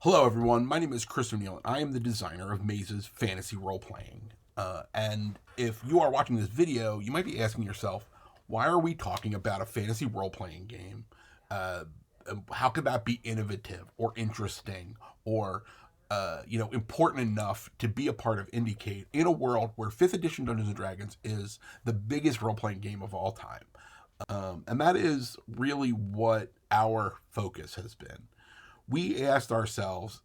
Hello, everyone. My name is Chris O'Neill, and I am the designer of Maze's Fantasy Role Playing. And if you are watching this video, you might be asking yourself, why are we talking about a fantasy role playing game? Uh, how could that be innovative or interesting or important enough to be a part of IndieCade in a world where 5th edition Dungeons and Dragons is the biggest role playing game of all time? And that is really what our focus has been. We asked ourselves,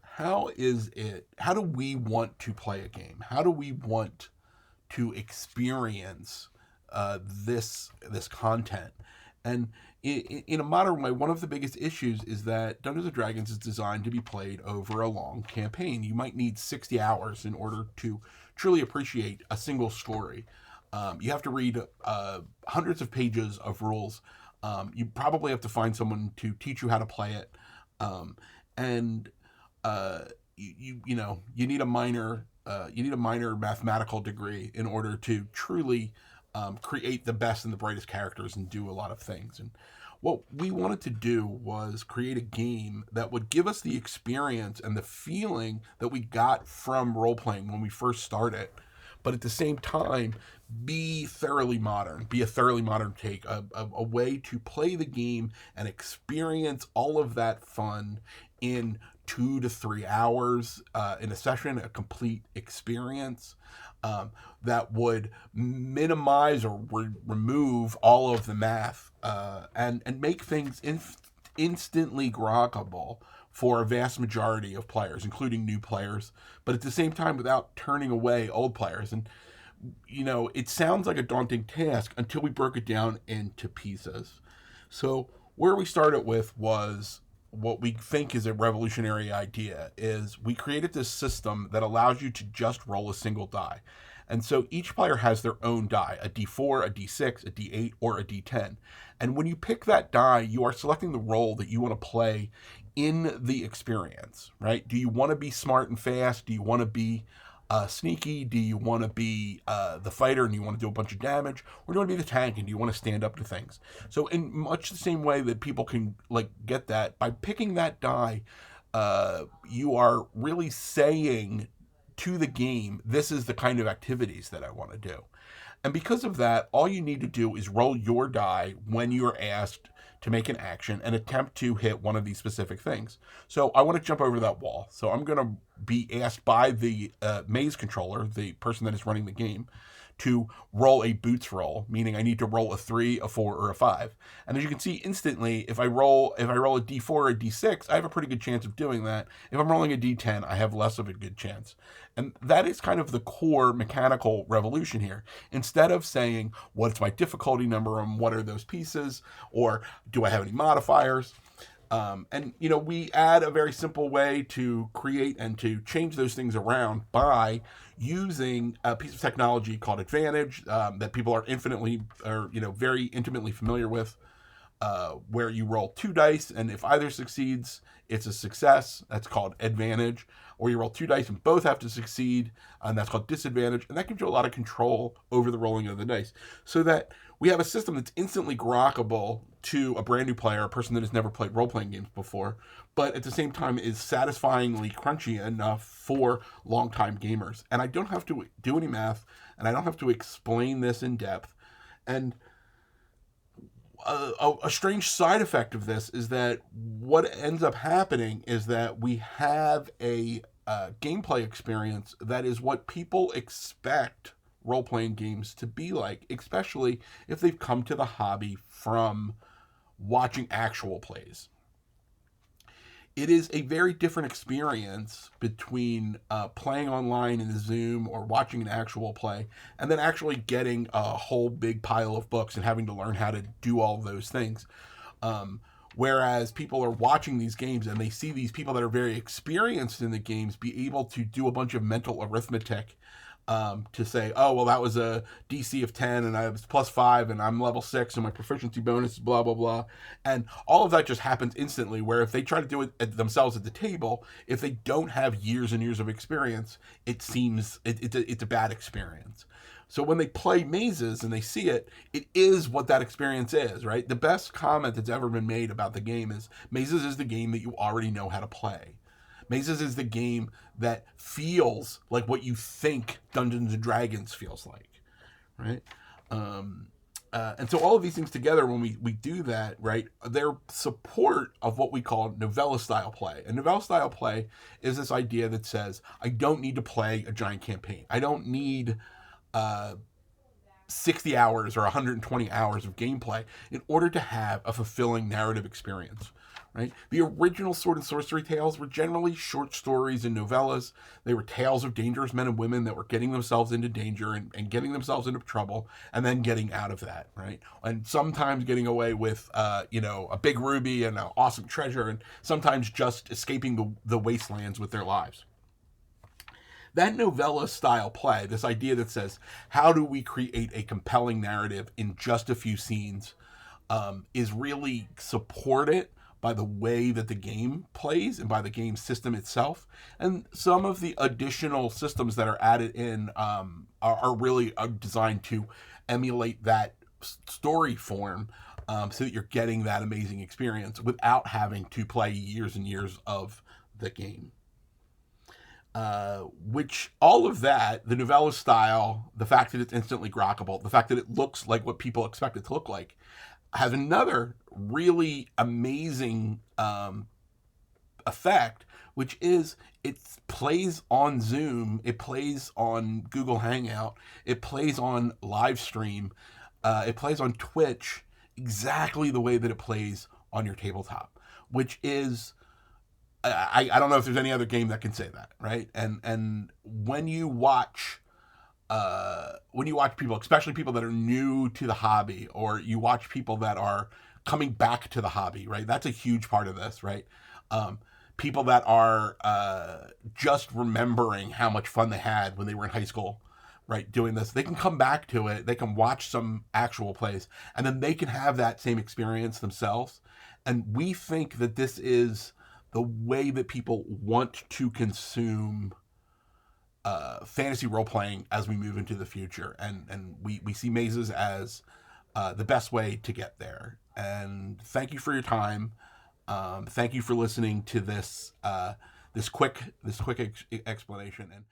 how do we want to play a game? How do we want to experience this content? And in a modern way, one of the biggest issues is that Dungeons and Dragons is designed to be played over a long campaign. You might need 60 hours in order to truly appreciate a single story. You have to read hundreds of pages of rules. You probably have to find someone to teach you how to play it, and you need a minor mathematical degree in order to truly create the best and the brightest characters and do a lot of things. And what we wanted to do was create a game that would give us the experience and the feeling that we got from role playing when we first started, but at the same time be thoroughly modern, be a thoroughly modern take, a way to play the game and experience all of that fun in 2 to 3 hours in a session, a complete experience that would minimize or remove all of the math and make things instantly grokkable for a vast majority of players, including new players, but at the same time without turning away old players. And it sounds like a daunting task until we broke it down into pieces. So where we started with was what we think is a revolutionary idea is we created this system that allows you to just roll a single die. And so each player has their own die, a d4, a d6, a d8, or a d10. And when you pick that die, you are selecting the role that you want to play in the experience, right? Do you want to be smart and fast? Do you want to be sneaky? Do you want to be the fighter and you want to do a bunch of damage? Or do you want to be the tank and do you want to stand up to things? So in much the same way that people can get that, by picking that die, you are really saying to the game, this is the kind of activities that I want to do. And because of that, all you need to do is roll your die when you're asked to make an action and attempt to hit one of these specific things. So I want to jump over that wall. So I'm going to be asked by the maze controller, the person that is running the game, to roll a boots roll, meaning I need to roll a 3, a 4, or a 5. And as you can see instantly, if I roll a d4 or a d6, I have a pretty good chance of doing that. If I'm rolling a d10, I have less of a good chance. And that is kind of the core mechanical revolution here. Instead of saying, what's my difficulty number and what are those pieces, or do I have any modifiers? We add a very simple way to create and to change those things around by using a piece of technology called Advantage that people are very intimately familiar with, where you roll 2 dice, and if either succeeds, it's a success. That's called advantage. Or you roll 2 dice and both have to succeed, and that's called disadvantage. And that gives you a lot of control over the rolling of the dice, so that we have a system that's instantly grokkable to a brand new player, a person that has never played role-playing games before, but at the same time is satisfyingly crunchy enough for long-time gamers. And I don't have to do any math, and I don't have to explain this in depth. And a strange side effect of this is that what ends up happening is that we have a gameplay experience that is what people expect role-playing games to be like, especially if they've come to the hobby from watching actual plays. It is a very different experience between playing online in a Zoom or watching an actual play and then actually getting a whole big pile of books and having to learn how to do all of those things. Whereas people are watching these games and they see these people that are very experienced in the games be able to do a bunch of mental arithmetic to say, oh, well, that was a DC of 10 and I was +5 and I'm level 6 and my proficiency bonus is blah, blah, blah. And all of that just happens instantly, where if they try to do it themselves at the table, if they don't have years and years of experience, it seems it's a bad experience. So when they play mazes and they see it, it is what that experience is, right? The best comment that's ever been made about the game is mazes is the game that you already know how to play. Mazes is the game that feels like what you think Dungeons and Dragons feels like, right? Um, and so all of these things together, when we do that, right, they're support of what we call novella style play. And novella style play is this idea that says, I don't need to play a giant campaign. I don't need uh, 60 hours or 120 hours of gameplay in order to have a fulfilling narrative experience. Right? The original Sword and Sorcery tales were generally short stories and novellas. They were tales of dangerous men and women that were getting themselves into danger and getting themselves into trouble and then getting out of that, right? And sometimes getting away with, a big ruby and an awesome treasure, and sometimes just escaping the wastelands with their lives. That novella style play, this idea that says, how do we create a compelling narrative in just a few scenes, is really supported by the way that the game plays and by the game system itself. And some of the additional systems that are added in are really designed to emulate that story form, so that you're getting that amazing experience without having to play years and years of the game. Which all of that, the novella style, the fact that it's instantly grokkable, the fact that it looks like what people expect it to look like, has another really amazing effect, which is it plays on Zoom, it plays on Google Hangout, it plays on live stream, it plays on Twitch exactly the way that it plays on your tabletop, which is I don't know if there's any other game that can say that, right? And when you watch people, especially people that are new to the hobby, or you watch people that are coming back to the hobby, right? That's a huge part of this, right? People that are just remembering how much fun they had when they were in high school, right? Doing this, they can come back to it. They can watch some actual plays, and then they can have that same experience themselves. And we think that this is the way that people want to consume fantasy role playing as we move into the future, and we see mazes as the best way to get there. And thank you for your time. Thank you for listening to this quick explanation. And